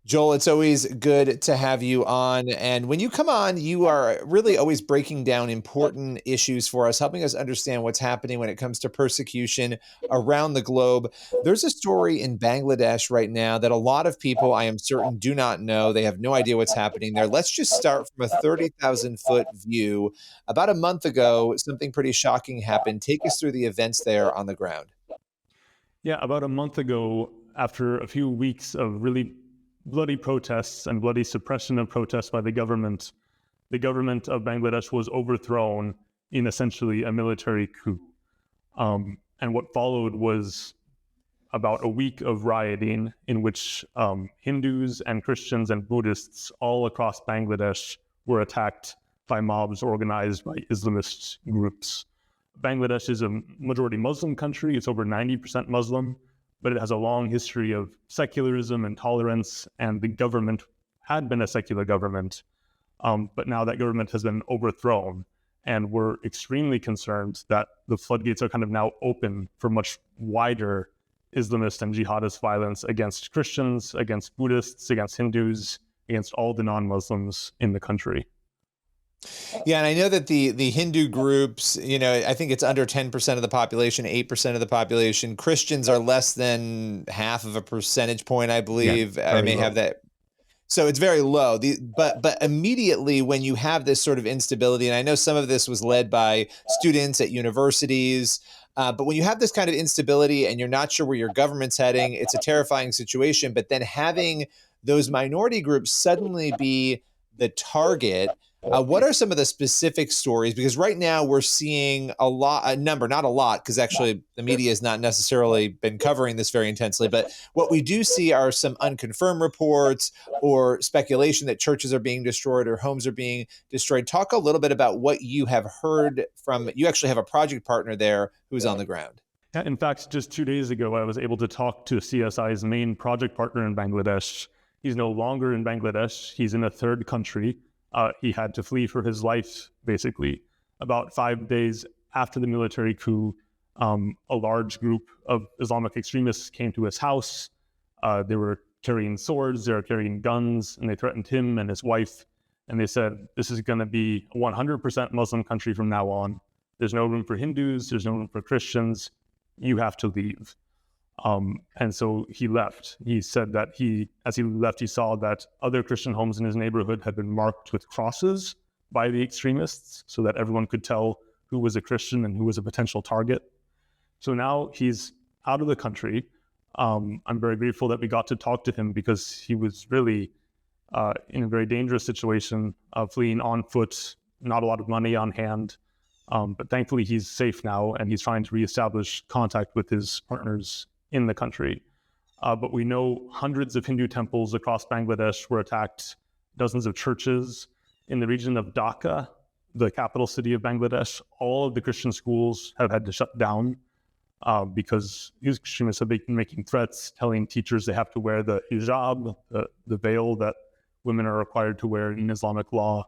Joel, it's always good to have you on. And when you come on, you are really always breaking down important issues for us, helping us understand what's happening when it comes to persecution around the globe. There's a story in Bangladesh right now that a lot of people, I am certain, do not know. They have no idea what's happening there. Let's just start from a 30,000-foot view. About a month ago, something pretty shocking happened. Take us through the events there on the ground. Yeah, about a month ago, after a few weeks of really bloody protests and bloody suppression of protests by the government of Bangladesh was overthrown in essentially a military coup. And what followed was about a week of rioting in which Hindus and Christians and Buddhists all across Bangladesh were attacked by mobs organized by Islamist groups. Bangladesh is a majority Muslim country. It's over 90% Muslim, but it has a long history of secularism and tolerance, and the government had been a secular government, but now that government has been overthrown, and we're extremely concerned that the floodgates are kind of now open for much wider Islamist and jihadist violence against Christians, against Buddhists, against Hindus, against all the non-Muslims in the country. Yeah, and I know that the Hindu groups, I think it's under 10% of the population, 8% of the population. Christians are less than half of a percentage point, I believe. Yeah, I may low. have that. So it's very low. But immediately when you have this sort of instability, and I know some of this was led by students at universities, but when you have this kind of instability and you're not sure where your government's heading, it's a terrifying situation. But then having those minority groups suddenly be the target. What are some of the specific stories? Because right now we're seeing a number, not a lot, because actually the media has not necessarily been covering this very intensely. But what we do see are some unconfirmed reports or speculation that churches are being destroyed or homes are being destroyed. Talk a little bit about what you have heard from, you actually have a project partner there who's on the ground. Yeah, in fact, just 2 days ago, I was able to talk to CSI's main project partner in Bangladesh. He's no longer in Bangladesh. He's in a third country. He had to flee for his life, basically. About 5 days after the military coup, a large group of Islamic extremists came to his house. They were carrying swords, they were carrying guns, and they threatened him and his wife. And they said, this is going to be a 100% Muslim country from now on. There's no room for Hindus, there's no room for Christians. You have to leave. And so he left. He said that as he left, he saw that other Christian homes in his neighborhood had been marked with crosses by the extremists so that everyone could tell who was a Christian and who was a potential target. So now he's out of the country. I'm very grateful that we got to talk to him because he was really in a very dangerous situation, fleeing on foot, not a lot of money on hand. But thankfully he's safe now and he's trying to reestablish contact with his partners in the country. But we know hundreds of Hindu temples across Bangladesh were attacked, dozens of churches. In the region of Dhaka, the capital city of Bangladesh, all of the Christian schools have had to shut down because these extremists have been making threats, telling teachers they have to wear the hijab, the veil that women are required to wear in Islamic law.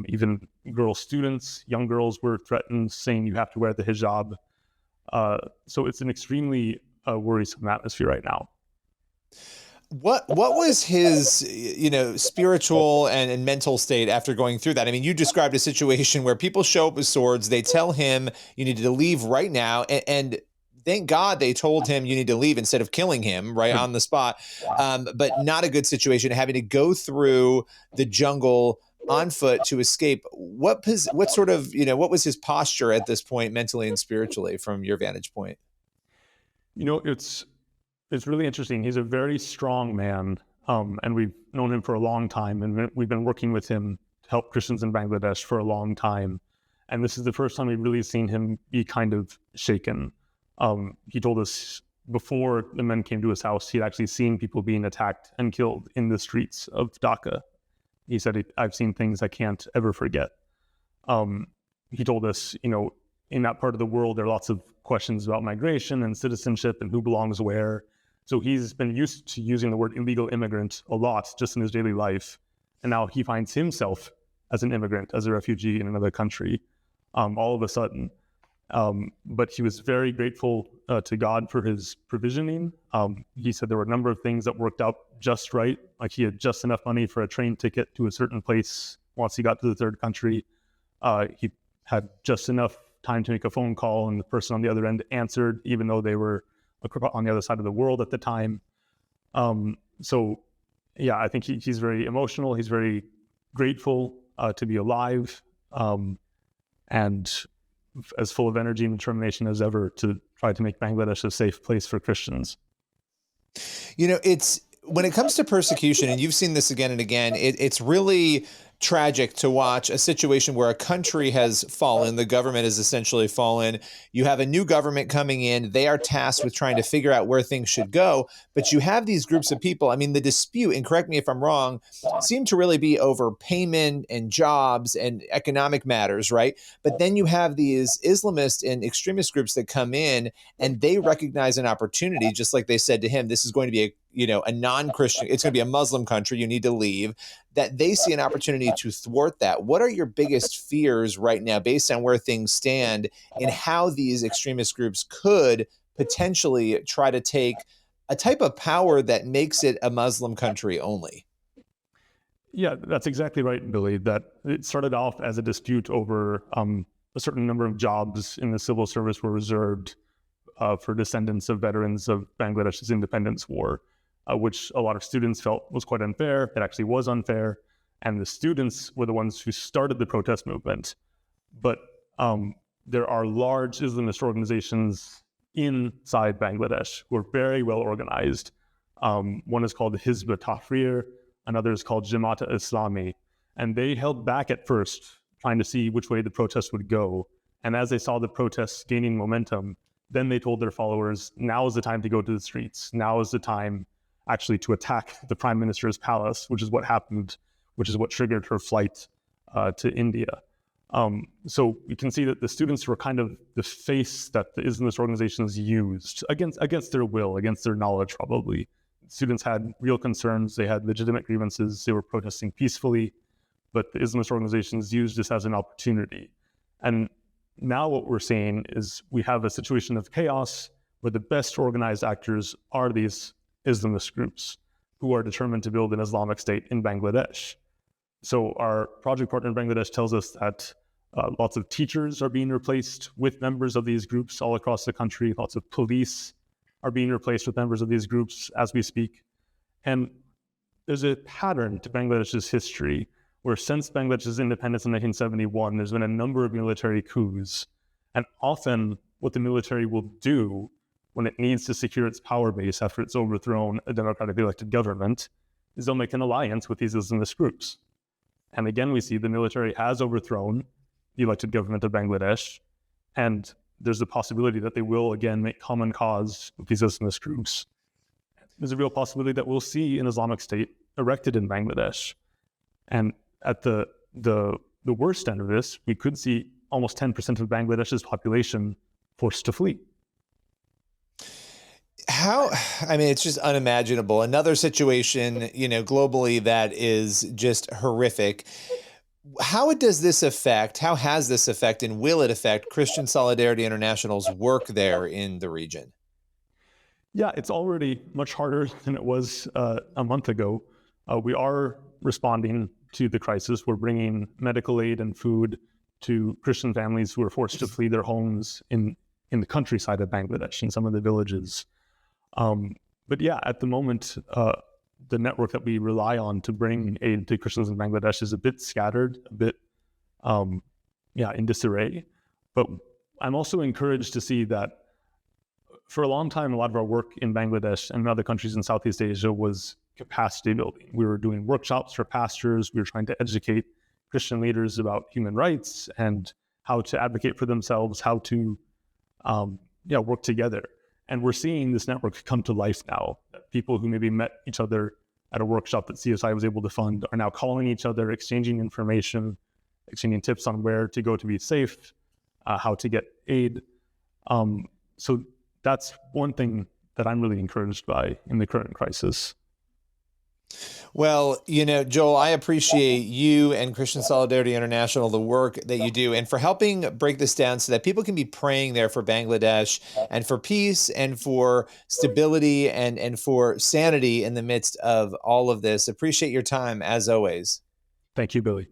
Even girl students, young girls were threatened, saying you have to wear the hijab. So it's an extremely worrisome atmosphere right now. What was his, spiritual and mental state after going through that? I mean, you described a situation where people show up with swords. They tell him you need to leave right now. And thank God they told him you need to leave instead of killing him right on the spot. But not a good situation, having to go through the jungle on foot to escape. What was his posture at this point, mentally and spiritually, from your vantage point? It's really interesting. He's a very strong man, and we've known him for a long time, and we've been working with him to help Christians in Bangladesh for a long time. And this is the first time we've really seen him be kind of shaken. He told us before the men came to his house, he'd actually seen people being attacked and killed in the streets of Dhaka. He said, I've seen things I can't ever forget. He told us, in that part of the world, there are lots of questions about migration and citizenship and who belongs where. So he's been used to using the word illegal immigrant a lot just in his daily life. And now he finds himself as an immigrant, as a refugee in another country, all of a sudden. But he was very grateful to God for his provisioning. He said there were a number of things that worked out just right. Like he had just enough money for a train ticket to a certain place once he got to the third country. He had just enough time to make a phone call, and the person on the other end answered, even though they were on the other side of the world at the time. So, yeah, I think he's very emotional. He's very grateful to be alive, and as full of energy and determination as ever to try to make Bangladesh a safe place for Christians. It's when it comes to persecution, and you've seen this again and again, it's really tragic to watch a situation where a country has fallen, the government has essentially fallen. You have a new government coming in. They are tasked with trying to figure out where things should go. But you have these groups of people. I mean, the dispute, and correct me if I'm wrong, seem to really be over payment and jobs and economic matters, right? But then you have these Islamist and extremist groups that come in and they recognize an opportunity, just like they said to him, this is going to be a non-Christian, it's going to be a Muslim country, you need to leave, that they see an opportunity to thwart that. What are your biggest fears right now, based on where things stand, in how these extremist groups could potentially try to take a type of power that makes it a Muslim country only? Yeah, that's exactly right, Billy, that it started off as a dispute over a certain number of jobs in the civil service were reserved for descendants of veterans of Bangladesh's independence war, which a lot of students felt was quite unfair. It actually was unfair. And the students were the ones who started the protest movement. But there are large Islamist organizations inside Bangladesh who are very well organized. One is called Hizb ut-Tahrir, another is called Jamaat Islami. And they held back at first, trying to see which way the protests would go. And as they saw the protests gaining momentum, then they told their followers, now is the time to go to the streets. Now is the time actually to attack the Prime Minister's palace, which is what happened, which is what triggered her flight to India. So we can see that the students were kind of the face that the Islamist organizations used against their will, against their knowledge probably. Students had real concerns, they had legitimate grievances, they were protesting peacefully, but the Islamist organizations used this as an opportunity. And now what we're seeing is we have a situation of chaos where the best organized actors are these Islamist groups who are determined to build an Islamic state in Bangladesh. So our project partner in Bangladesh tells us that lots of teachers are being replaced with members of these groups all across the country. Lots of police are being replaced with members of these groups as we speak. And there's a pattern to Bangladesh's history where since Bangladesh's independence in 1971, there's been a number of military coups. And often what the military will do when it needs to secure its power base after it's overthrown a democratically elected government is they'll make an alliance with these Islamist groups. And again, we see the military has overthrown the elected government of Bangladesh, and there's a possibility that they will again make common cause with these Islamist groups. There's a real possibility that we'll see an Islamic state erected in Bangladesh. And at the worst end of this, we could see almost 10% of Bangladesh's population forced to flee. It's just unimaginable. Another situation, globally that is just horrific. How has this affect, and will it affect Christian Solidarity International's work there in the region? Yeah, it's already much harder than it was a month ago. We are responding to the crisis. We're bringing medical aid and food to Christian families who are forced to flee their homes in the countryside of Bangladesh, in some of the villages. But yeah, at the moment, the network that we rely on to bring aid to Christians in Bangladesh is a bit scattered, a bit, in disarray. But I'm also encouraged to see that for a long time, a lot of our work in Bangladesh and other countries in Southeast Asia was capacity building. We were doing workshops for pastors. We were trying to educate Christian leaders about human rights and how to advocate for themselves, how to work together. And we're seeing this network come to life now. People who maybe met each other at a workshop that CSI was able to fund are now calling each other, exchanging information, exchanging tips on where to go to be safe, how to get aid. So that's one thing that I'm really encouraged by in the current crisis. Well, Joel, I appreciate you and Christian Solidarity International, the work that you do, and for helping break this down so that people can be praying there for Bangladesh and for peace and for stability and for sanity in the midst of all of this. Appreciate your time as always. Thank you, Billy.